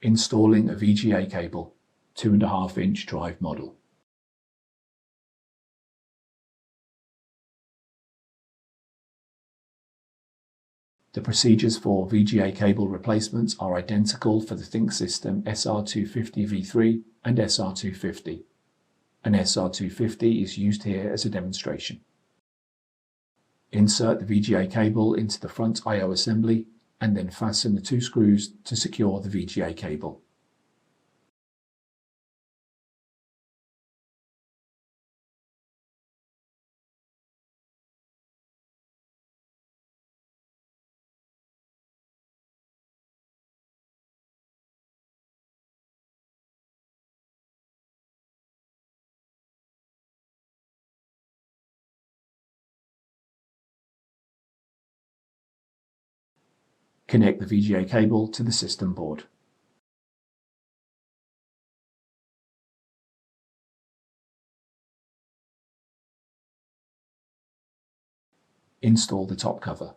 Installing a VGA cable, 2.5-inch drive model. The procedures for VGA cable replacements are identical for the ThinkSystem SR250 V3 and SR250. An SR250 is used here as a demonstration. Insert the VGA cable into the front I/O assembly and then fasten the 2 screws to secure the VGA cable. Connect the VGA cable to the system board. Install the top cover.